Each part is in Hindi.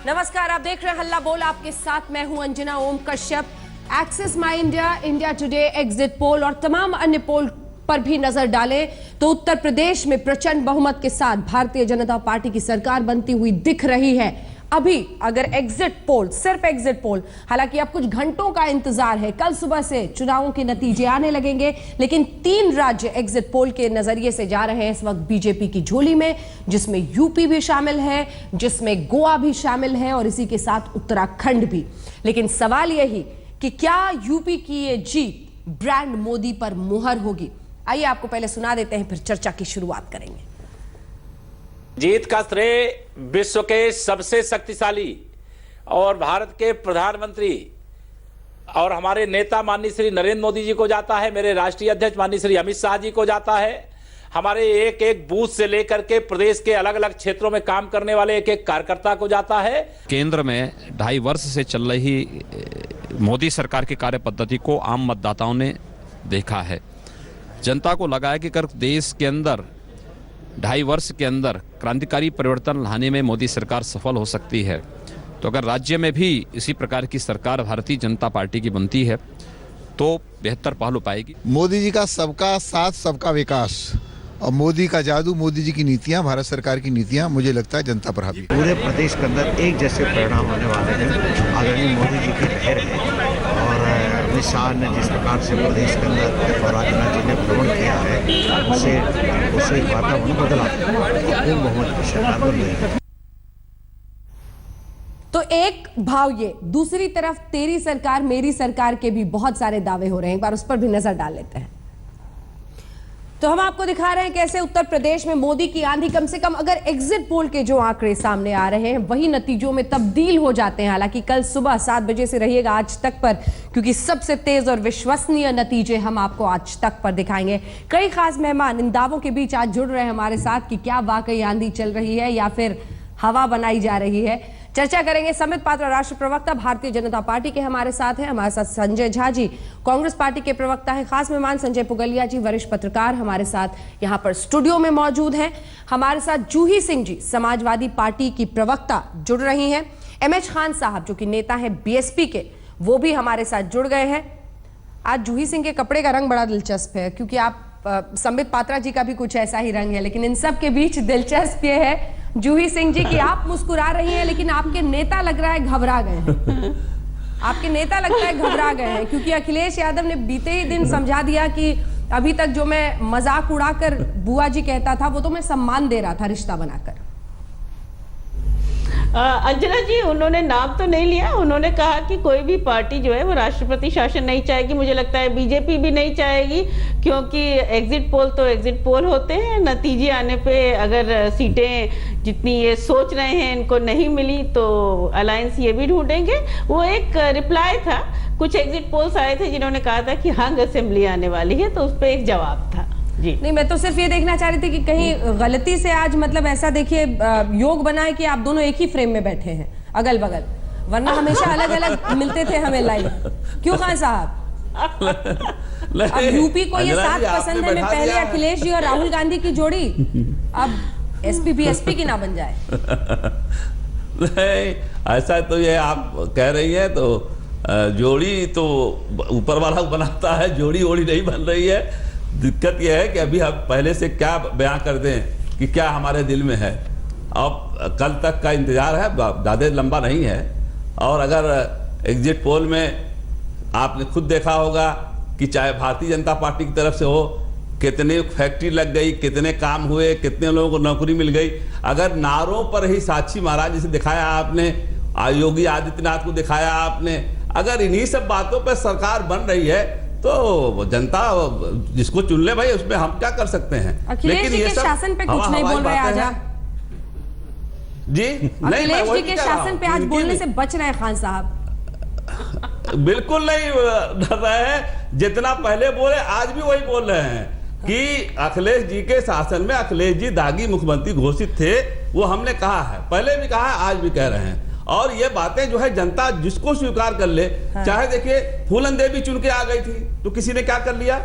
नमस्कार, आप देख रहे हैं हल्ला बोल। आपके साथ मैं हूं Anjana Om Kashyap. Axis My India, India Today, exit poll और तमाम अन्य पोल पर भी नजर डालें तो उत्तर प्रदेश में प्रचंड बहुमत के साथ भारतीय जनता पार्टी की सरकार बनती हुई दिख रही है। अभी अगर एग्जिट पोल, सिर्फ एग्जिट पोल, हालांकि अब कुछ घंटों का इंतजार है, कल सुबह से चुनावों के नतीजे आने लगेंगे, लेकिन 3 राज्य एग्जिट पोल के नजरिए से जा रहे हैं इस वक्त बीजेपी की झोली में, जिसमें यूपी भी शामिल है, जिसमें गोवा भी शामिल है और इसी के साथ उत्तराखंड भी। लेकिन सवाल यही कि क्या यूपी की ये जीत ब्रांड मोदी पर मुहर होगी? आइए आपको पहले सुना देते हैं, फिर चर्चा की शुरुआत करेंगे। जीत का श्रेय विश्व के सबसे शक्तिशाली और भारत के प्रधानमंत्री और हमारे नेता माननीय श्री नरेंद्र मोदी जी को जाता है, मेरे राष्ट्रीय अध्यक्ष माननीय श्री अमित शाह जी को जाता है, हमारे एक एक बूथ से लेकर के प्रदेश के अलग अलग क्षेत्रों में काम करने वाले एक एक कार्यकर्ता को जाता है। केंद्र में 2.5 वर्ष से चल रही मोदी सरकार की कार्य पद्धति को आम मतदाताओं ने देखा है। जनता को लगा है कि अगर देश के अंदर 2.5 वर्ष के अंदर क्रांतिकारी परिवर्तन लाने में मोदी सरकार सफल हो सकती है, तो अगर राज्य में भी इसी प्रकार की सरकार भारतीय जनता पार्टी की बनती है तो बेहतर पहल हो पाएगी। मोदी जी का सबका साथ सबका विकास और मोदी का जादू, मोदी जी की नीतियां, भारत सरकार की नीतियां, मुझे लगता है जनता पर हावी। पूरे प्रदेश के अंदर एक जैसे परिणाम होने वाले हैं। आदरणीय मोदी जी की लहर है और अमित शाह ने जिस प्रकार से प्रदेश के अंदर और राजनाथ जी ने भ्रमण किया है, उससे वातावरण बदला पूर्ण बहुमत की सरकार बन रही है। तो एक भाव ये, दूसरी तरफ तेरी सरकार मेरी सरकार के भी बहुत सारे दावे हो रहे हैं, एक बार उस पर भी नजर डाल लेते हैं। तो हम आपको दिखा रहे हैं कैसे उत्तर प्रदेश में मोदी की आंधी, कम से कम अगर एग्जिट पोल के जो आंकड़े सामने आ रहे हैं वही नतीजों में तब्दील हो जाते हैं। हालांकि कल सुबह 7 बजे से रहिएगा आज तक पर, क्योंकि सबसे तेज और विश्वसनीय नतीजे हम आपको आज तक पर दिखाएंगे। कई खास मेहमान इन दावों के बीच आज जुड़ रहे हैं हमारे साथ कि क्या वाकई आंधी चल रही है या फिर हवा बनाई जा रही है। चर्चा करेंगे। संबित पात्रा राष्ट्र प्रवक्ता भारतीय जनता पार्टी के हमारे साथ हैं, हमारे साथ संजय झा जी कांग्रेस पार्टी के प्रवक्ता हैं, खास मेहमान संजय पुगलिया जी वरिष्ठ पत्रकार हमारे साथ यहां पर स्टूडियो में मौजूद हैं। हमारे साथ जूही सिंह जी समाजवादी पार्टी की प्रवक्ता जुड़ रही हैं। MH खान साहब जो कि नेता हैं BSP के, वो भी हमारे साथ जुड़ गए हैं। आज जूही सिंह के कपड़े का रंग बड़ा दिलचस्प है, क्योंकि आप संबित पात्रा जी का भी कुछ ऐसा ही रंग है, लेकिन इन सब के बीच दिलचस्प ये है जूही सिंह जी कि आप मुस्कुरा रही हैं, लेकिन आपके नेता लग रहा है घबरा गए हैं। आपके नेता लगता है घबरा गए हैं, क्योंकि अखिलेश यादव ने बीते ही दिन समझा दिया कि अभी तक जो मैं मजाक उड़ाकर बुआ जी कहता था वो तो मैं सम्मान दे रहा था रिश्ता बनाकर। अंजना जी, उन्होंने नाम तो नहीं लिया, उन्होंने कहा कि कोई भी पार्टी जो है वो राष्ट्रपति शासन नहीं चाहेगी। मुझे लगता है बीजेपी भी नहीं चाहेगी, क्योंकि एग्जिट पोल तो एग्जिट पोल होते हैं। नतीजे आने पे अगर सीटें जितनी ये सोच रहे हैं इनको नहीं मिली तो अलायंस ये भी ढूंढेंगे। वो एक रिप्लाई था, कुछ एग्जिट पोल्स आए थे जिन्होंने कहा था कि हंग असेंबली आने वाली है, तो उस पर एक जवाब था जी। नहीं, मैं तो सिर्फ ये देखना चाह रही थी कि कहीं गलती से आज मतलब ऐसा देखिए योग बना है कि आप दोनों एक ही फ्रेम में बैठे हैं अगल बगल, वरना हमेशा अलग अलग मिलते थे हमें लाइव। क्यों खान साहब? अब यूपी को ये साथ पसंद है, मैं पहले अखिलेश जी और राहुल गांधी की जोड़ी, अब SP BSP की ना बन जाए। नहीं, ऐसा तो ये आप कह रही है तो जोड़ी तो ऊपर वाला बनाता है, जोड़ी ओड़ी नहीं बन रही है। दिक्कत यह है कि अभी हम पहले से क्या बयां कर दें कि क्या हमारे दिल में है। अब कल तक का इंतजार है, ज़्यादा लंबा नहीं है। और अगर एग्जिट पोल में आपने खुद देखा होगा कि चाहे भारतीय जनता पार्टी की तरफ से हो, कितने फैक्ट्री लग गई, कितने काम हुए, कितने लोगों को नौकरी मिल गई। अगर नारों पर ही साक्षी महाराज जिसे दिखाया आपने, योगी आदित्यनाथ को दिखाया आपने, अगर इन्हीं सब बातों पर सरकार बन रही है तो जनता जिसको चुन ले भाई, उसमें हम क्या कर सकते हैं। अखिलेश जी के शासन पे कुछ नहीं बोल रहे आज आप जी। अखिलेश जी के शासन पे आज बोलने से बच रहे हैं खान साहब। बिल्कुल नहीं डर रहे हैं, जितना पहले बोले आज भी वही बोल रहे हैं कि अखिलेश जी के शासन में अखिलेश जी दागी मुख्यमंत्री घोषित थे। वो हमने कहा है, पहले भी कहा है, आज भी कह रहे हैं। और ये बातें जो है जनता जिसको स्वीकार कर ले। हाँ। चाहे देखिए फूलन देवी चुन के आ गई थी तो किसी ने क्या कर लिया,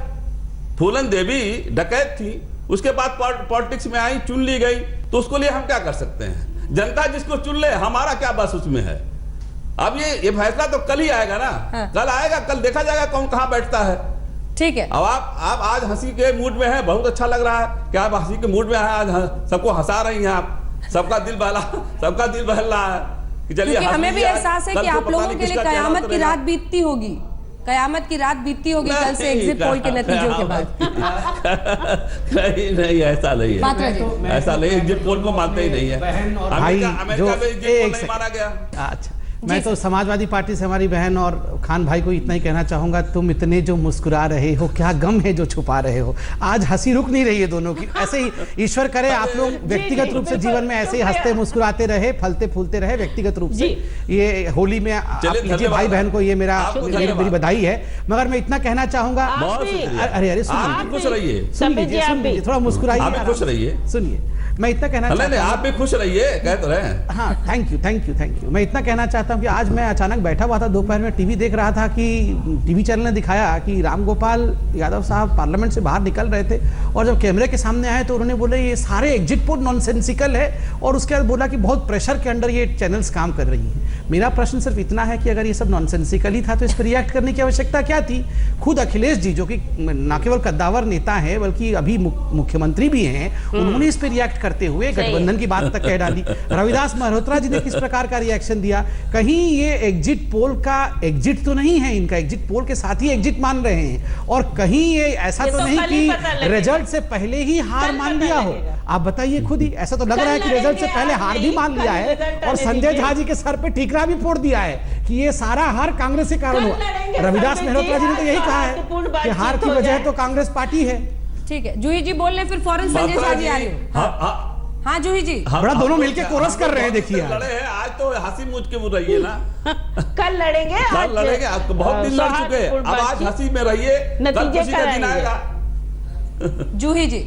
फूलन देवी डकैत थी, उसके बाद पॉलिटिक्स में आई, चुन ली गई, तो उसको लिए हम क्या कर सकते हैं। जनता जिसको चुन ले, हमारा क्या बस उसमें है। अब ये फैसला तो कल ही आएगा ना। हाँ। कल आएगा, कल देखा जाएगा कौन कहाँ बैठता है। ठीक है। अब आप आज हंसी के मूड में हैं, बहुत अच्छा लग रहा है कि आप हंसी के मूड में हैं, आज सबको हंसा रही हैं आप, सबका दिल बहल रहा है कि चलिए। क्योंकि हमें भी एहसास है कि आप लोगों के लिए कयामत की रात बीतती होगी, कयामत की रात बीतती होगी कल से एग्जिट पोल के नतीजों के बाद। नहीं, ऐसा नहीं पात्रा जी। है, ऐसा नहीं, एग्जिट पोल को मानते ही नहीं है। अमेरिका में एग्जिट पोल नहीं माना गया। अच्छा, मैं तो समाजवादी पार्टी से हमारी बहन और खान भाई को इतना ही कहना चाहूंगा, तुम इतने जो मुस्कुरा रहे हो, क्या गम है जो छुपा रहे हो। आज हंसी रुक नहीं रही है दोनों की। ऐसे ही ईश्वर करे आप लोग व्यक्तिगत रूप से जीवन में ऐसे ही हंसते मुस्कुराते रहे, फलते फूलते रहे व्यक्तिगत रूप से। ये होली में आप लीजिए भाई बहन को, ये मेरी बधाई है। मगर मैं इतना कहना चाहूंगा, अरे खुश रहिए, सुन लीजिए, थोड़ा मुस्कुराइए, खुश रहिए, सुनिए। मैं इतना कहना चाहता हूं, आप भी खुश रहिए, कह तो रहे हैं। हाँ, थैंक यू। मैं इतना कहना चाहता हूं कि आज मैं अचानक बैठा हुआ था, दोपहर में टीवी देख रहा था कि टीवी चैनल ने दिखाया कि रामगोपाल यादव साहब पार्लियामेंट से बाहर निकल रहे थे, और जब कैमरे के सामने आए तो उन्होंने बोले ये सारे एग्जिट पोल नॉनसेंसिकल है, और उसके बाद बोला कि बहुत प्रेशर के अंडर ये चैनल्स काम कर रही हैं। मेरा प्रश्न सिर्फ इतना है कि अगर ये सब नॉनसेंसिकल ही था तो इस पर रिएक्ट करने की आवश्यकता क्या थी। खुद अखिलेश जी, जो कि न केवल कद्दावर नेता है बल्कि अभी मुख्यमंत्री भी हैं, उन्होंने इस पर रिएक्ट करते हुए गठबंधन की बात तक कह डाली। रविदास मल्होत्रा जी ने किस प्रकार का रिएक्शन दिया। कहीं ये एग्जिट पोल का एग्जिट तो नहीं है, इनका एग्जिट पोल के साथ ही एग्जिट मान रहे हैं, और कहीं ये ऐसा तो नहीं कि रिजल्ट से पहले ही हार मान लिया हो। आप बताइए खुद ही, ऐसा तो लग रहा है कि रिजल्ट से पहले हार भी मान लिया है, और संजय झा जी के सर पे ठीकरा भी फोड़ दिया है कि ये सारा हार कांग्रेस के कारण हुआ। रविदास मल्होत्रा जी ने तो यही कहा है कि हार की वजह तो कांग्रेस पार्टी है। ठीक है, जूही जी बोल रहे, फिर फौरन संजय झा जी आ रही हूँ। हाँ जूही जी, बड़ा दोनों मिलके कोरस कर रहे हैं। देखिए लड़े हैं आज, तो हंसी मुझ के मुझ रही है ना। कल लड़ेंगे, आज तो बहुत दिन लड़ चुके हैं, अब आज हंसी में रहिए, नतीजे का दिन आएगा। जूही जी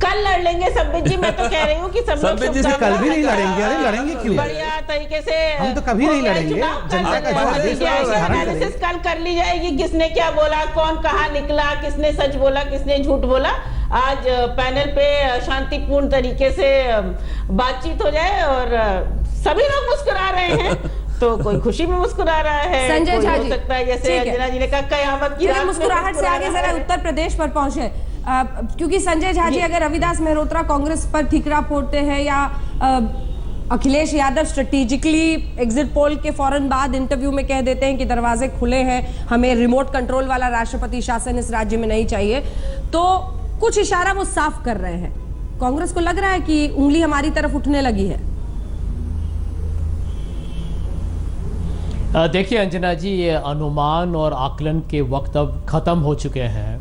कल लड़ लेंगे संबित जी। मैं तो कह रही हूँ कि संबित जी से कल भी नहीं लड़ेंगे। अरे लड़ेंगे क्यों, बढ़िया तरीके से हम तो कभी नहीं लड़ेंगे। जनता का जो आदेश है कल कर ली जाएगी, किसने क्या बोला, कौन कहाँ निकला, किसने सच बोला, किसने झूठ बोला। आज पैनल पे शांतिपूर्ण तरीके से बातचीत हो जाए, और सभी लोग मुस्कुरा रहे हैं तो कोई खुशी में मुस्कुरा रहा है। संजय झा जी, हो सकता है जैसे अंजना जी ने कहा कयामत की रात। मुस्कुराहट से आगे जरा उत्तर प्रदेश पर पहुंचे, क्योंकि संजय झा जी अगर रविदास मल्होत्रा कांग्रेस पर ठीकरा फोड़ते हैं, या Akhilesh Yadav strategically exit poll के फौरन बाद इंटरव्यू में कह देते हैं कि दरवाजे खुले हैं, हमें रिमोट कंट्रोल वाला राष्ट्रपति शासन इस राज्य में नहीं चाहिए, तो कुछ इशारा वो साफ कर रहे हैं। कांग्रेस को लग रहा है कि उंगली हमारी तरफ उठने लगी है। देखिए अंजना जी, ये अनुमान और आकलन के वक्त अब खत्म हो चुके हैं,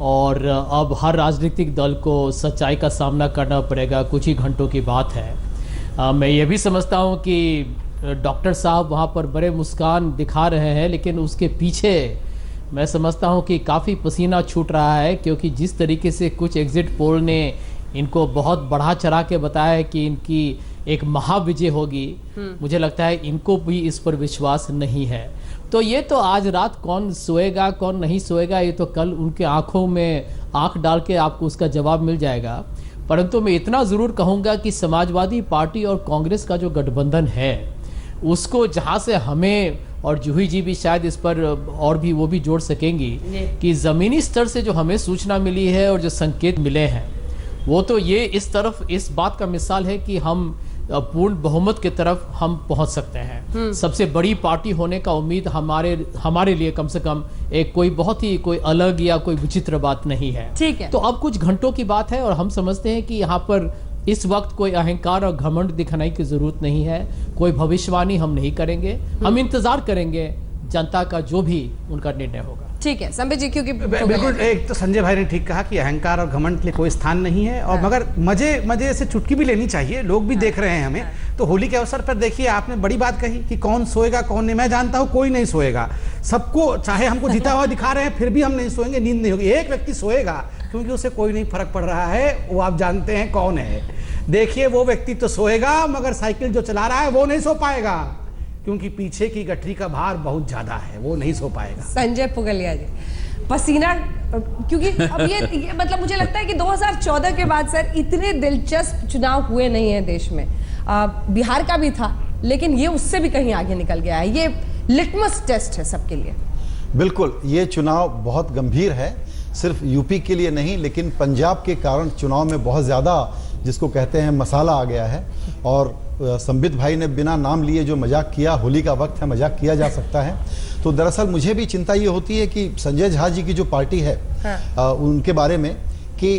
और अब हर राजनीतिक दल को सच्चाई का सामना करना पड़ेगा। कुछ ही घंटों की बात है। मैं ये भी समझता हूँ कि डॉक्टर साहब वहाँ पर बड़े मुस्कान दिखा रहे हैं, लेकिन उसके पीछे मैं समझता हूँ कि काफ़ी पसीना छूट रहा है, क्योंकि जिस तरीके से कुछ एग्जिट पोल ने इनको बहुत बढ़ा चढ़ा के बताया है कि इनकी एक महाविजय होगी, मुझे लगता है इनको भी इस पर विश्वास नहीं है। तो ये तो आज रात कौन सोएगा कौन नहीं सोएगा, ये तो कल उनके आंखों में आंख डाल के आपको उसका जवाब मिल जाएगा। परंतु मैं इतना ज़रूर कहूँगा कि समाजवादी पार्टी और कांग्रेस का जो गठबंधन है, उसको जहाँ से हमें, और जूही जी भी शायद इस पर और भी वो भी जोड़ सकेंगी, कि ज़मीनी स्तर से जो हमें सूचना मिली है और जो संकेत मिले हैं, वो तो ये इस तरफ इस बात का मिसाल है कि हम पूर्ण बहुमत की तरफ हम पहुंच सकते हैं। सबसे बड़ी पार्टी होने का उम्मीद हमारे लिए कम से कम एक कोई बहुत ही कोई अलग या कोई विचित्र बात नहीं है। ठीक है, तो अब कुछ घंटों की बात है, और हम समझते हैं कि यहाँ पर इस वक्त कोई अहंकार और घमंड दिखाने की जरूरत नहीं है। कोई भविष्यवाणी हम नहीं करेंगे, हम इंतजार करेंगे जनता का जो भी उनका निर्णय होगा। ठीक है संबित जी, क्योंकि बिल्कुल एक तो संजय भाई ने ठीक कहा कि अहंकार और घमंड के लिए कोई स्थान नहीं है, और मगर मजे से चुटकी भी लेनी चाहिए। लोग भी देख रहे हैं हमें, तो होली के अवसर पर देखिए आपने बड़ी बात कही कि कौन सोएगा कौन नहीं। मैं जानता हूँ कोई नहीं सोएगा, सबको चाहे हमको जीता हुआ दिखा रहे हैं फिर भी हम नहीं सोएंगे, नींद नहीं होगी। एक व्यक्ति सोएगा क्योंकि उसे कोई नहीं फर्क पड़ रहा है, वो आप जानते हैं कौन है। देखिए वो व्यक्ति तो सोएगा, मगर साइकिल जो चला रहा है वो नहीं सो पाएगा, क्योंकि पीछे की गठरी का भार बहुत ज्यादा है, वो नहीं सो पाएगा। संजय पुगलिया जी, पसीना क्योंकि अब ये मतलब मुझे लगता है कि 2014 के बाद सर इतने दिलचस्प चुनाव हुए नहीं हैं देश में। बिहार का भी था, लेकिन ये उससे भी कहीं आगे निकल गया है। ये लिटमस टेस्ट है सबके लिए। बिल्कुल, ये चुनाव बहुत गंभीर है, सिर्फ यूपी के लिए नहीं, लेकिन पंजाब के कारण चुनाव में बहुत ज़्यादा जिसको कहते हैं मसाला आ गया है। और संबित भाई ने बिना नाम लिए जो मजाक किया, होली का वक्त है, मजाक किया जा सकता है। तो दरअसल मुझे भी चिंता ये होती है कि संजय झा जी की जो पार्टी है उनके बारे में कि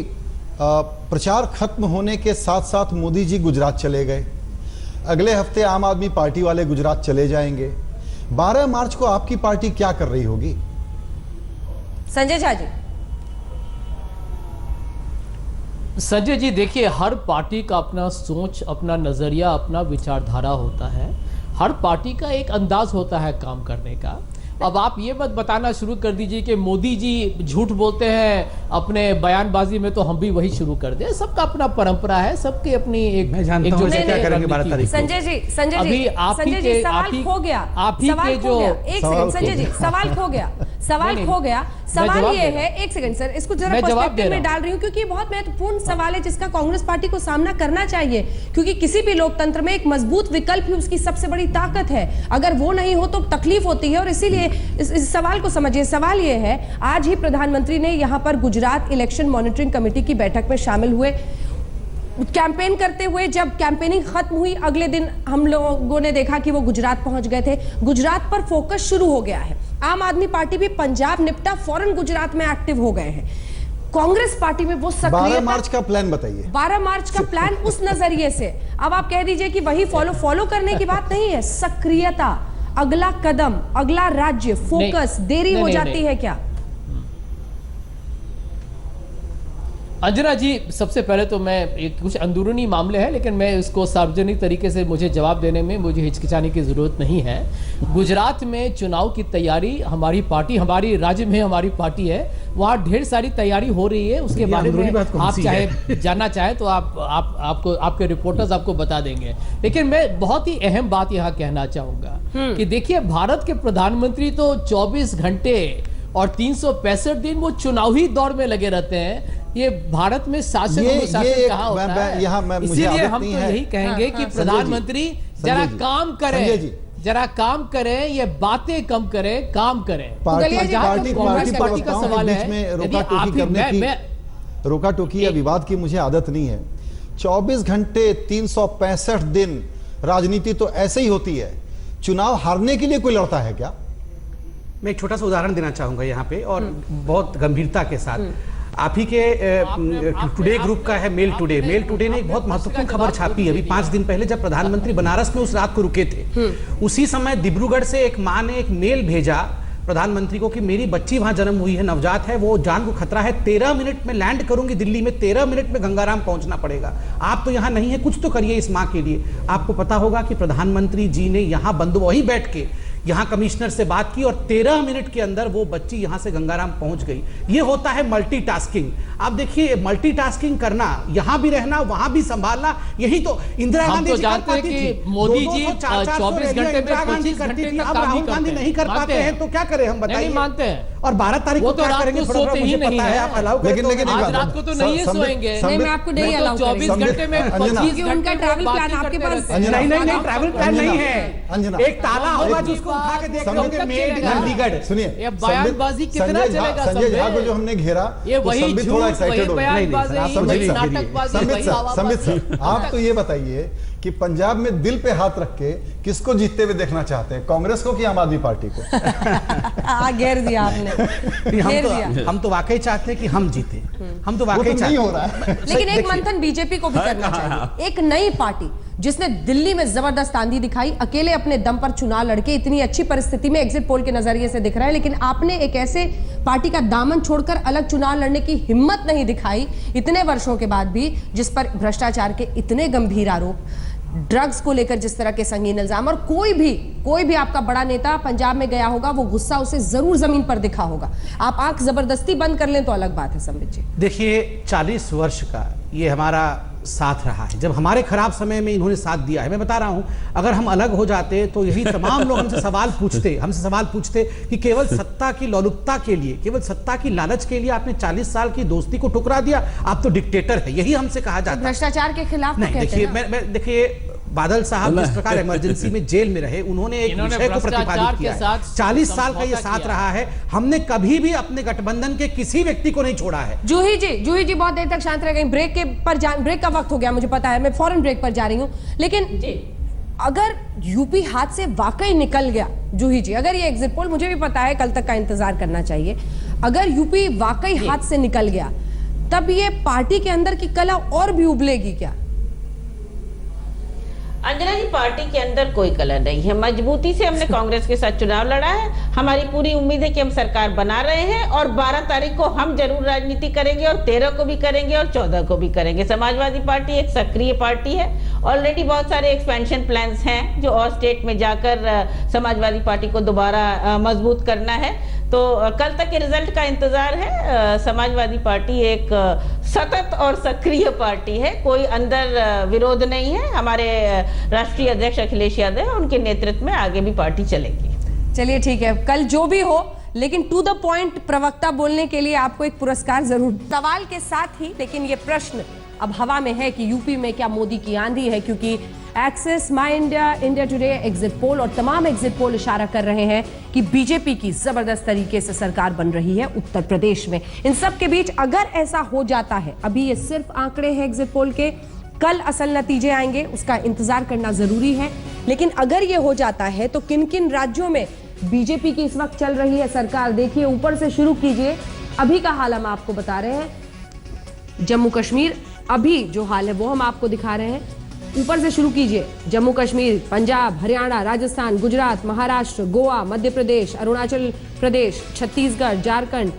प्रचार खत्म होने के साथ साथ मोदी जी गुजरात चले गए, अगले हफ्ते आम आदमी पार्टी वाले गुजरात चले जाएंगे। 12 मार्च को आपकी पार्टी क्या कर रही होगी? संजय झा जी। संजय जी देखिए, हर पार्टी का अपना सोच, अपना नज़रिया, अपना विचारधारा होता है। हर पार्टी का एक अंदाज होता है काम करने का। अब आप ये मत बताना शुरू कर दीजिए कि मोदी जी झूठ बोलते हैं अपने बयानबाजी में तो हम भी वही शुरू कर दें। सबका अपना परंपरा है, सबकी अपनी एक मैं जानता हूं क्या करेंगे 12 तारीख को। संजय जी सवाल खो गया। एक सेकंड संजय जी, सवाल खो गया। सवाल ये है, एक सेकंड सर, इसको जरा पर्सपेक्टिव में डाल रही हूँ क्योंकि बहुत महत्वपूर्ण सवाल है जिसका कांग्रेस पार्टी को सामना करना चाहिए। क्योंकि किसी भी लोकतंत्र में एक मजबूत विकल्प ही उसकी सबसे बड़ी ताकत है। अगर वो नहीं हो तो तकलीफ होती है। और इसीलिए इस सवाल को समझिए। सवाल ये है, आज ही प्रधानमंत्री ने यहाँ पर गुजरात इलेक्शन मॉनिटरिंग कमेटी की बैठक में शामिल हुए। कैंपेन करते हुए जब कैंपेनिंग खत्म हुई, अगले दिन हम लोगों ने देखा कि वो गुजरात पहुंच गए थे। गुजरात पर फोकस शुरू हो गया है। आम आदमी पार्टी भी पंजाब निपटा, फौरन गुजरात में एक्टिव हो गए हैं। कांग्रेस पार्टी में वो सक्रियता। 12 मार्च का प्लान बताइए। 12 मार्च का प्लान उस नजरिए से, अब आप कह दीजिए कि वही फॉलो करने की बात नहीं है। सक्रियता, अगला कदम, अगला राज्य, फोकस, देरी हो जाती है क्या? अंजना जी, सबसे पहले तो मैं कुछ अंदरूनी मामले हैं, लेकिन मैं इसको सार्वजनिक तरीके से मुझे जवाब देने में मुझे हिचकिचाने की ज़रूरत नहीं है। गुजरात में चुनाव की तैयारी हमारी पार्टी, हमारी राज्य में हमारी पार्टी है, वहाँ ढेर सारी तैयारी हो रही है। उसके बारे में आप चाहे जानना चाहे तो आपको आपके रिपोर्टर्स आपको बता देंगे। लेकिन मैं बहुत ही अहम बात यहाँ कहना चाहूँगा कि देखिए, भारत के प्रधानमंत्री तो 24 घंटे और 365 दिन वो चुनावी दौर में लगे रहते हैं। ये भारत में शासन अनुशासन कहाँ होता है? इसीलिए हम तो यही कहेंगे कि प्रधानमंत्री जरा काम करें, जरा काम करें, ये बातें कम करें, काम करें। पार्टी का सवाल है, रोका टोकी या विवाद की मुझे आदत नहीं है। 24 घंटे 365 दिन राजनीति तो ऐसे ही होती है। चुनाव हारने के लिए कोई लड़ता है क्या? मैं एक छोटा सा उदाहरण देना चाहूंगा यहाँ पे, और बहुत गंभीरता के साथ। आप ही के टुडे ग्रुप का है मेल टुडे। मेल टुडे ने एक बहुत महत्वपूर्ण खबर छापी अभी 5 दिन पहले, जब प्रधानमंत्री बनारस में उस रात को रुके थे। उसी समय डिब्रूगढ़ से एक मां ने एक मेल भेजा प्रधानमंत्री को कि मेरी बच्ची वहां जन्म हुई है, नवजात है, वो जान को खतरा है, 13 मिनट में लैंड करूंगी दिल्ली में, 13 मिनट में गंगाराम पहुंचना पड़ेगा। आप तो यहां नहीं है, कुछ तो करिए इस मां के लिए। आपको पता होगा कि प्रधानमंत्री जी ने यहां वहीं बैठ के यहां कमिश्नर से बात की और 13 मिनट के अंदर वो बच्ची यहां से गंगाराम पहुंच गई। ये होता है मल्टीटास्किंग। आप देखिए, मल्टीटास्किंग करना, यहां भी रहना, वहां भी संभालना, यही तो इंदिरा गांधी जी जानते हैं कि मोदी जी 24 घंटे में 25 घंटे तक अब राहुल गांधी नहीं कर पाते हैं तो क्या करें हम, बताइए। नहीं मानते हैं। और 12 तारीख को क्या करेंगे सोते ही नहीं है। आप अलाउ करें, लेकिन आज रात को तो नहीं सोएंगे। नहीं, मैं आपको नहीं अलाउ करूंगी। 24 घंटे में 25 उनका ट्रैवल प्लान आपके पास नहीं, ट्रैवल प्लान नहीं है। एक ताला होगा जिसको उठा के देख लोगे, मेड चंडीगढ़। सुनिए, ये बयानबाजी कितना चलेगा? संजय झा को जो हमने घेरा, ये वही संबित थोड़ा एक्साइटेड हो गया। संबित सर, आप तो ये बताइए कि पंजाब में दिल पे हाथ रख के किसको जीतते हुए देखना चाहते हैं, कांग्रेस को कि आम आदमी पार्टी को? घेर दिया आपने। हम तो वाकई चाहते हैं कि हम जीते। हम तो वाकई चाहते हो रहा है। लेकिन एक मंथन बीजेपी को भी करना चाहिए। एक नई पार्टी जिसने दिल्ली में जबरदस्त आंधी दिखाई, अकेले अपने दम पर चुनाव लड़के, इतनी अच्छी परिस्थिति में एग्जिट पोल के नजरिए से दिख रहा है, लेकिन आपने एक ऐसे पार्टी का दामन छोड़कर अलग चुनाव लड़ने की हिम्मत नहीं दिखाई इतने वर्षों के बाद भी, जिस पर भ्रष्टाचार के इतने गंभीर आरोप, ड्रग्स को लेकर जिस तरह के संगीन इल्जाम, और कोई भी आपका बड़ा नेता पंजाब में गया होगा, वो गुस्सा उसे जरूर जमीन पर दिखा होगा। आप आंख जबरदस्ती बंद कर लें तो अलग बात है। संबित जी, देखिए, 40 वर्ष का ये हमारा साथ रहा है, जब हमारे खराब समय में इन्होंने साथ दिया है। मैं बता रहा हूं, अगर हम अलग हो जाते तो यही तमाम लोग हमसे सवाल पूछते कि केवल सत्ता की लोलुपता के लिए, केवल सत्ता की लालच के लिए आपने 40 साल की दोस्ती को ठुकरा दिया, आप तो डिक्टेटर है, यही हमसे कहा जाता है। भ्रष्टाचार के खिलाफ नहीं, देखिए बादल साहब जिस प्रकार इमरजेंसी में जेल में रहे, उन्होंने एक विषय को प्रतिपादित किया है। 40 साल का ये साथ रहा है, हमने कभी भी अपने गठबंधन के किसी व्यक्ति को नहीं छोड़ा है। जूही जी बहुत देर तक शांत रह गई। ब्रेक का वक्त हो गया, मुझे पता है, मैं फौरन ब्रेक पर जा रही हूं। लेकिन अगर यूपी हाथ से वाकई निकल गया, जूही जी, अगर ये एग्जिट पोल, मुझे भी पता है कल तक का इंतजार करना चाहिए, अगर यूपी वाकई हाथ से निकल गया, तब ये पार्टी के अंदर की कला और भी उबलेगी क्या? अंजना जी, पार्टी के अंदर कोई कला नहीं है। मजबूती से हमने कांग्रेस के साथ चुनाव लड़ा है। हमारी पूरी उम्मीद है कि हम सरकार बना रहे हैं और 12 तारीख को हम जरूर राजनीति करेंगे और 13 को भी करेंगे और 14 को भी करेंगे। समाजवादी पार्टी एक सक्रिय पार्टी है। ऑलरेडी बहुत सारे एक्सपेंशन प्लान्स हैं जो और स्टेट में जाकर समाजवादी पार्टी को दोबारा मजबूत करना है। तो कल तक के रिजल्ट का इंतजार है। समाजवादी पार्टी एक सतत और सक्रिय पार्टी है, कोई अंदर विरोध नहीं है। हमारे राष्ट्रीय अध्यक्ष अखिलेश यादव, उनके नेतृत्व में आगे भी पार्टी चलेगी। चलिए ठीक है, कल जो भी हो, लेकिन टू द पॉइंट प्रवक्ता बोलने के लिए आपको एक पुरस्कार जरूर। सवाल के साथ ही लेकिन ये प्रश्न अब हवा में है कि यूपी में क्या मोदी की आंधी है, क्योंकि Axis, My India, India Today, exit poll और तमाम एग्जिट पोल इशारा कर रहे हैं कि बीजेपी की जबरदस्त तरीके से सरकार बन रही है उत्तर प्रदेश में। इन सब के बीच अगर ऐसा हो जाता है, अभी ये सिर्फ आंकड़े हैं एग्जिट पोल के, कल असल नतीजे आएंगे, उसका इंतजार करना जरूरी है। लेकिन अगर ये हो जाता है तो किन किन राज्यों में बीजेपी की इस वक्त चल रही है सरकार, देखिए ऊपर से शुरू कीजिए। अभी का हाल हम आपको बता रहे हैं। जम्मू कश्मीर, अभी जो हाल है वो हम आपको दिखा रहे हैं। ऊपर से शुरू कीजिए। जम्मू कश्मीर, पंजाब, हरियाणा, राजस्थान, गुजरात, महाराष्ट्र, गोवा, मध्य प्रदेश, अरुणाचल प्रदेश, छत्तीसगढ़, झारखंड।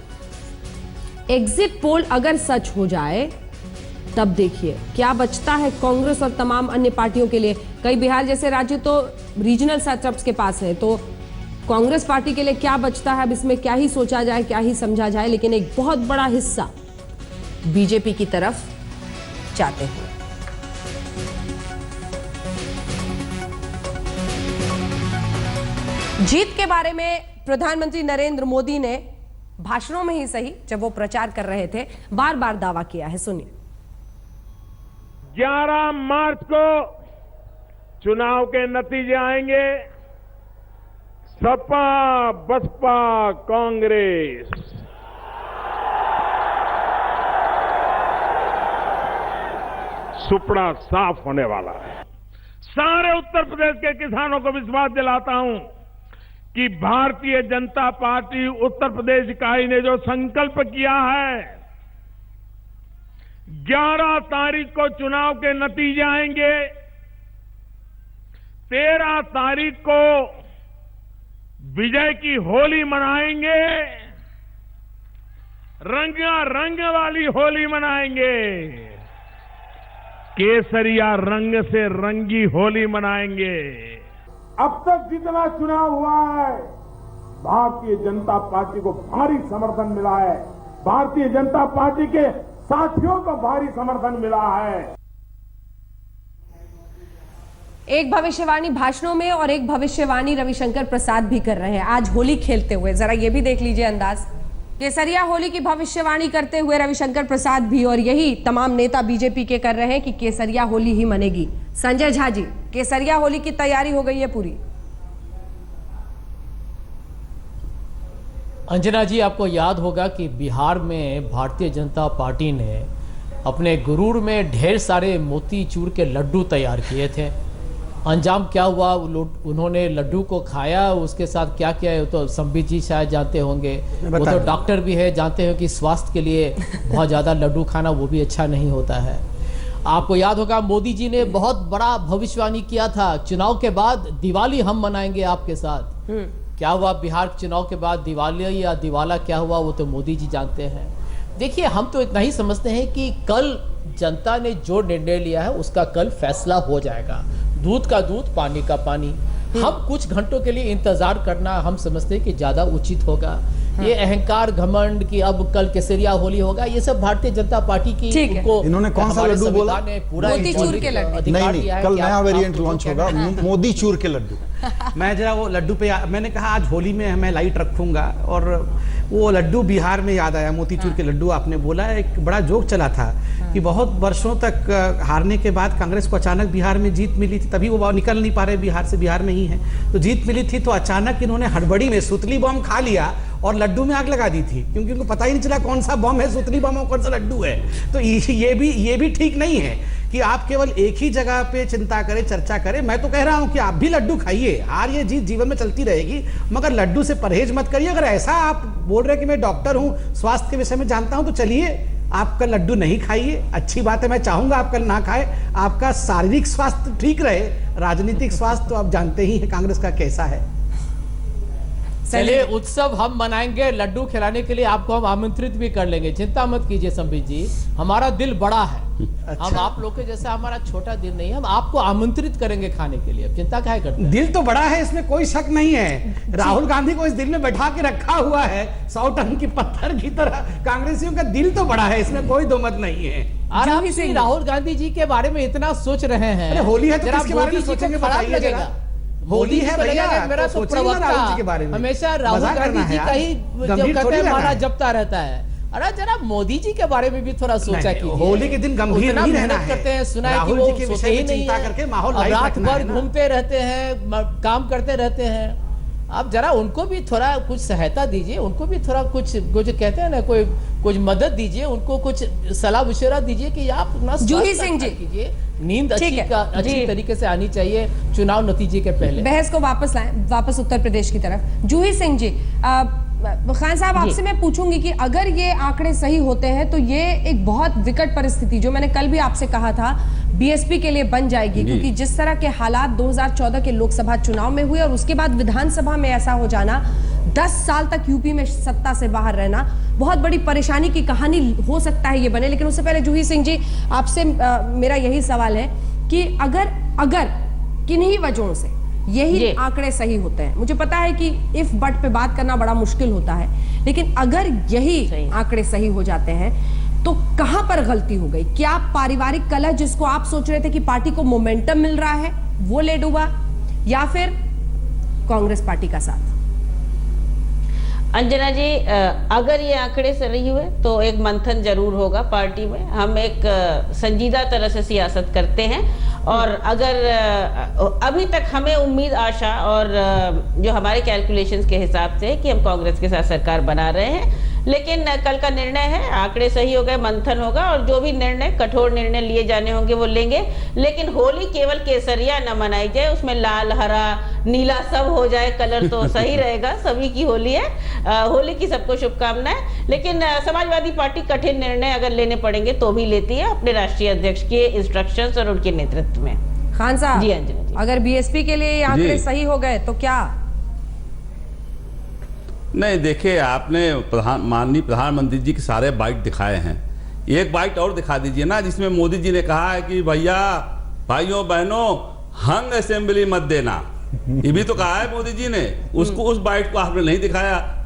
एग्जिट पोल अगर सच हो जाए तब देखिए क्या बचता है कांग्रेस और तमाम अन्य पार्टियों के लिए। कई बिहार जैसे राज्य तो रीजनल सेटअप्स के पास है, तो कांग्रेस पार्टी के लिए क्या बचता है? अब इसमें क्या ही सोचा जाए, क्या ही समझा जाए, लेकिन एक बहुत बड़ा हिस्सा बीजेपी की तरफ जाते हैं। जीत के बारे में प्रधानमंत्री नरेंद्र मोदी ने भाषणों में ही सही, जब वो प्रचार कर रहे थे, बार बार दावा किया है। सुनिए। 11 मार्च को चुनाव के नतीजे आएंगे। सपा, बसपा, कांग्रेस सुपड़ा साफ होने वाला है। सारे उत्तर प्रदेश के किसानों को विश्वास दिलाता हूं कि भारतीय जनता पार्टी उत्तर प्रदेश इकाई ने जो संकल्प किया है, 11 तारीख को चुनाव के नतीजे आएंगे, 13 तारीख को विजय की होली मनाएंगे, रंग वाली होली मनाएंगे, केसरिया रंग से रंगी होली मनाएंगे। अब तक जितना चुनाव हुआ है, भारतीय जनता पार्टी को भारी समर्थन मिला है, भारतीय जनता पार्टी के साथियों को भारी समर्थन मिला है। एक भविष्यवाणी भाषणों में और एक भविष्यवाणी रविशंकर प्रसाद भी कर रहे हैं आज होली खेलते हुए। जरा ये भी देख लीजिए अंदाज। केसरिया होली की भविष्यवाणी करते हुए रविशंकर प्रसाद भी, और यही तमाम नेता बीजेपी के कर रहे हैं कि केसरिया होली ही मनेगी। संजय झा जी, केसरिया होली की तैयारी हो गई है पूरी? अंजना जी, आपको याद होगा कि बिहार में भारतीय जनता पार्टी ने अपने गुरूर में ढेर सारे मोतीचूर के लड्डू तैयार किए थे। अंजाम क्या हुआ? उन्होंने लड्डू को खाया, उसके साथ क्या किया है तो संबित जी शायद जानते होंगे, वो तो डॉक्टर भी है, जानते हो कि स्वास्थ्य के लिए बहुत ज़्यादा लड्डू खाना वो भी अच्छा नहीं होता है। आपको याद होगा मोदी जी ने बहुत बड़ा भविष्यवाणी किया था, चुनाव के बाद दिवाली हम मनाएंगे आपके साथ। क्या हुआ बिहार चुनाव के बाद? दिवाली या दिवाला क्या हुआ वो तो मोदी जी जानते हैं। देखिए, हम तो इतना ही समझते हैं कि कल जनता ने जो निर्णय लिया है उसका कल फैसला हो जाएगा। दूध का दूध, पानी का पानी। हम कुछ घंटों के लिए इंतजार करना हम समझते हैं कि ज्यादा उचित होगा। ये अहंकार घमंड कि अब कल केसरिया होली होगा, ये सब भारतीय जनता पार्टी की ठीक है। उनको इन्होंने कौन सा हमारे लड्डू बोला? संविधान ने पूरा मोतीचूर के लड्डू। अधिकार नहीं दिया है कल कि नया आप वेरिएंट जो लॉन्च कहना होगा, है। मोदी चूर के लड्डू। मैं जरा वो लड्डू पे मैंने कहा आज होली में मैं लाइट रखूंगा, और वो लड्डू बिहार में याद आया, मोतीचूर के लड्डू आपने बोला, एक बड़ा जोक चला था कि बहुत वर्षों तक हारने के बाद कांग्रेस को अचानक बिहार में जीत मिली थी, तभी वो निकल नहीं पा रहे बिहार से, बिहार में ही है तो जीत मिली थी, तो अचानक इन्होंने हड़बड़ी में सुतली बम खा लिया और लड्डू में आग लगा दी थी, क्योंकि उनको पता ही नहीं चला कौन सा बम है सुतली बम और कौन सा लड्डू है। तो ये भी ठीक नहीं है कि आप केवल एक ही जगह पे चिंता करें, चर्चा करें। मैं तो कह रहा हूं कि आप भी लड्डू खाइए, हार ये जीत जीवन में चलती रहेगी, मगर लड्डू से परहेज मत करिए। अगर ऐसा आप बोल रहे हैं कि मैं डॉक्टर हूं, स्वास्थ्य के विषय में जानता हूं, तो चलिए आप कल लड्डू नहीं खाइए, अच्छी बात है, मैं चाहूंगा आप कल ना खाए, आपका शारीरिक स्वास्थ्य ठीक रहे। राजनीतिक स्वास्थ्य तो आप जानते ही हैं कांग्रेस का कैसा है। चलिए उत्सव हम मनाएंगे, लड्डू खिलाने के लिए आपको हम आमंत्रित भी कर लेंगे, चिंता मत कीजिए संबित जी, हमारा दिल बड़ा है। अच्छा। हम आप लोग के जैसा हमारा छोटा दिल नहीं है, हम आपको आमंत्रित करेंगे खाने के लिए, चिंता काहे करते हैं? दिल तो बड़ा है, इसमें कोई शक नहीं है। राहुल गांधी को इस दिल में बैठा के रखा हुआ है 100 टन की पत्थर की तरह। कांग्रेसियों का दिल तो बड़ा है, इसमें कोई दो मत नहीं है। और आप श्री राहुल गांधी जी के बारे में इतना सोच रहे हैं, अरे होली है तो जरा किसके बारे में मोदी जी को सोचेंगे खराब बताइए लगेगा। जरा। होली है भैया, मेरा तो तो सोचिए ना राहुल जी के बारे प्रवक्ता में। हमेशा राहुल मजाक गांधी करना जी है का ही यार, जो गंभीर कहते थोड़ी हैं लेना माला है। जपता रहता है। अरे जरा मोदी जी के बारे में भी थोड़ा सोचा नहीं, कीजिए। होली के दिन गंभीर उतना नहीं रहना मेहनत है। करते हैं, सुना है कि राहुल वो जी के सोते विषय ही में नहीं चिंता है, करके माहौल अब लाइट रात रखना भर है ना। घूमते रहते हैं, काम करते रहते हैं। आप जरा उनको भी थोड़ा कुछ सहायता दीजिए, उनको भी थोड़ा कुछ कहते हैं ना, कोई कुछ मदद दीजिए, उनको कुछ सलाह मशवरा दीजिए कि आप अपना जूही सिंह जी कीजिए, नींद ठीक है, अच्छी तरीके से आनी चाहिए चुनाव नतीजे के पहले। बहस को वापस लाएं, वापस उत्तर प्रदेश की तरफ। जूही सिंह जी, खान साहब आपसे मैं पूछूंगी कि अगर ये आंकड़े सही होते हैं तो ये एक बहुत विकट परिस्थिति, जो मैंने कल भी आपसे कहा था, बीएसपी के लिए बन जाएगी, क्योंकि जिस तरह के हालात 2014 के लोकसभा चुनाव में हुए और उसके बाद विधानसभा में ऐसा हो जाना, 10 साल तक यूपी में सत्ता से बाहर रहना, बहुत बड़ी परेशानी की कहानी हो सकता है ये बने। लेकिन उससे पहले जूही सिंह जी, आपसे मेरा यही सवाल है कि अगर किन्हीं वजहों से यही आंकड़े सही होते हैं, मुझे पता है कि इफ बट पे बात करना बड़ा मुश्किल होता है, लेकिन अगर यही आंकड़े सही हो जाते हैं तो कहां पर गलती हो गई? क्या पारिवारिक कलह जिसको आप सोच रहे थे कि पार्टी को मोमेंटम मिल रहा है वो ले डूबा, या फिर कांग्रेस पार्टी का साथ? अंजना जी, अगर ये आंकड़े सही हुए तो एक मंथन जरूर होगा पार्टी में। हम एक संजीदा तरह से सियासत करते हैं, और अगर अभी तक हमें उम्मीद, आशा और जो हमारे कैलकुलेशंस के हिसाब से कि हम कांग्रेस के साथ सरकार बना रहे हैं, लेकिन कल का निर्णय है, आंकड़े सही हो गए, मंथन होगा और जो भी निर्णय, कठोर निर्णय लिए जाने होंगे वो लेंगे। लेकिन होली केवल केसरिया न मनाई जाए, उसमें लाल, हरा, नीला सब हो जाए कलर, तो सही रहेगा। सभी की होली है, होली की सबको शुभकामनाएं। लेकिन समाजवादी पार्टी कठिन निर्णय अगर लेने पड़ेंगे तो भी लेती है, अपने राष्ट्रीय अध्यक्ष के इंस्ट्रक्शंस और उनके नेतृत्व में। खान साहब जी अंजना जी, अगर बीएसपी के लिए आंकड़े सही हो गए तो क्या? नहीं, देखिए, आपने माननीय प्रधानमंत्री जी के सारे बाइट दिखाए हैं, एक बाइट और दिखा दीजिए ना, जिसमें मोदी जी ने कहा है कि भैया, भाइयों बहनों, हंग असेंबली मत देना। ये भी तो कहा है मोदी जी ने, उसको, उस बाइट को आपने नहीं दिखाया।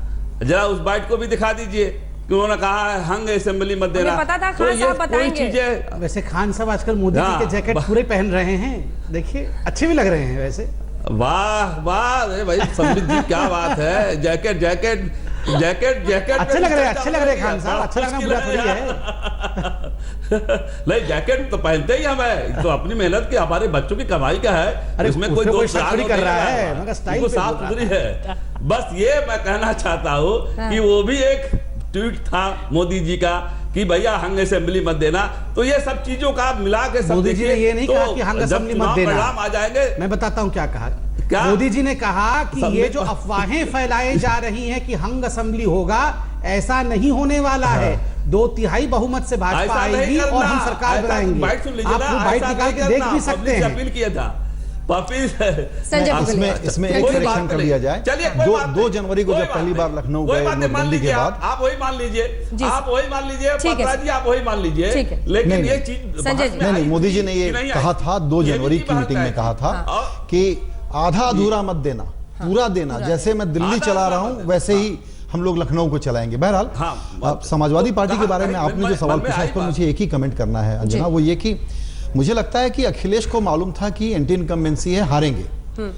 जरा उस बाइट को भी दिखा दीजिए कि उन्होंने कहा है हंग असेंबली मत देना। पता था खान साहब बताएंगे। वैसे खान साहब आजकल मोदी जी के जैकेट पूरे पहन रहे हैं, देखिए अच्छे भी लग रहे हैं वैसे। वाह वाह, अरे भाई संबित जी, क्या बात है, जैकेट जैकेट जैकेट जैकेट अच्छे लग रहे हैं खान साहब, अच्छा लगना बुरा थोड़ी है। नहीं, जैकेट तो पहनते ही हम है, तो अपनी मेहनत की, हमारे बच्चों की कमाई का है, अरे इसमें कोई दोष नहीं कर रहा है, मगर स्टाइल साफ सुथरी है। बस ये मैं कहना चाहता हूँ कि वो भी एक ट्वीट था मोदी जी का कि भैया हंग असेंबली मत देना। तो ये सब चीजों का मिला के सब मोदी जी ने ये नहीं कहा कि हंग असेंबली मत देना, परिणाम आ जाएंगे। मैं बताता हूँ क्या कहा। मोदी जी ने कहा कि ये जो अफवाहें फैलाई जा रही हैं कि हंग असेंबली होगा, ऐसा नहीं होने वाला है। 2/3 बहुमत से भाजपा आएगी और हम सरकार बनाएंगे। आप वो बाइट निकाल के देख भी सकते हैं। अपील किया था इसमें एक करेक्शन कर लिया जाए। 2 जनवरी को जब पहली बार लखनऊ गए नोटबंदी के बाद, आप वही मान लीजिए, आप वही मान लीजिए, आप वही मान लीजिए। लेकिन ये चीज नहीं, मोदी जी ने ये कहा था 2 जनवरी की मीटिंग में कहा था कि आधा अधूरा मत देना, पूरा देना। जैसे मैं दिल्ली चला रहा हूं वैसे ही हम लोग लखनऊ को चलाएंगे। बहरहाल हाँ, समाजवादी पार्टी के बारे में मन आपने जो सवाल पूछा, इस पर मुझे एक ही कमेंट करना है अंजना, वो ये कि मुझे लगता है कि अखिलेश को मालूम था कि एंटी इनकम्बेंसी है, हारेंगे।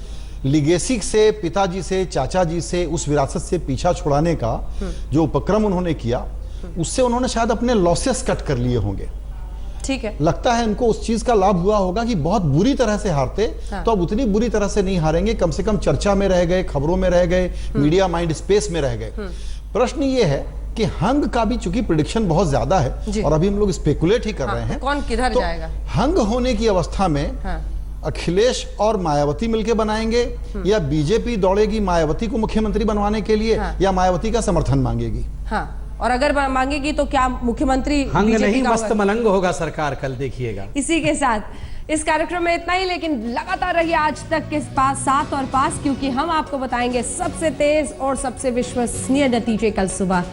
लिगेसी से, पिताजी से, चाचा जी से, उस विरासत से पीछा छुड़ाने का जो उपक्रम उन्होंने किया, उससे उन्होंने शायद अपने लॉसेस कट कर लिए होंगे। ठीक है, लगता है उनको उस चीज का लाभ हुआ होगा कि बहुत बुरी तरह से हारते तो अब उतनी बुरी तरह से नहीं हारेंगे, कम से कम चर्चा में रह गए, खबरों में रह गए, मीडिया माइंड स्पेस में रह गए। प्रश्न ये है कि हंग का भी चूंकि प्रेडिक्शन बहुत ज्यादा है और अभी हम लोग स्पेकुलेट ही कर रहे हैं, कौन किधर जाएगा। हंग होने की अवस्था में अखिलेश और मायावती मिलकर बनाएंगे या बीजेपी दौड़ेगी मायावती को मुख्यमंत्री बनवाने के लिए या मायावती का समर्थन मांगेगी। और अगर मांगेगी तो क्या मुख्यमंत्री हंग नहीं मस्त मलंग होगा सरकार, कल देखिएगा। इसी के साथ इस कार्यक्रम में इतना ही, लेकिन लगातार रहिए आज तक के पास, साथ और पास, क्योंकि हम आपको बताएंगे सबसे तेज और सबसे विश्वसनीय नतीजे कल सुबह।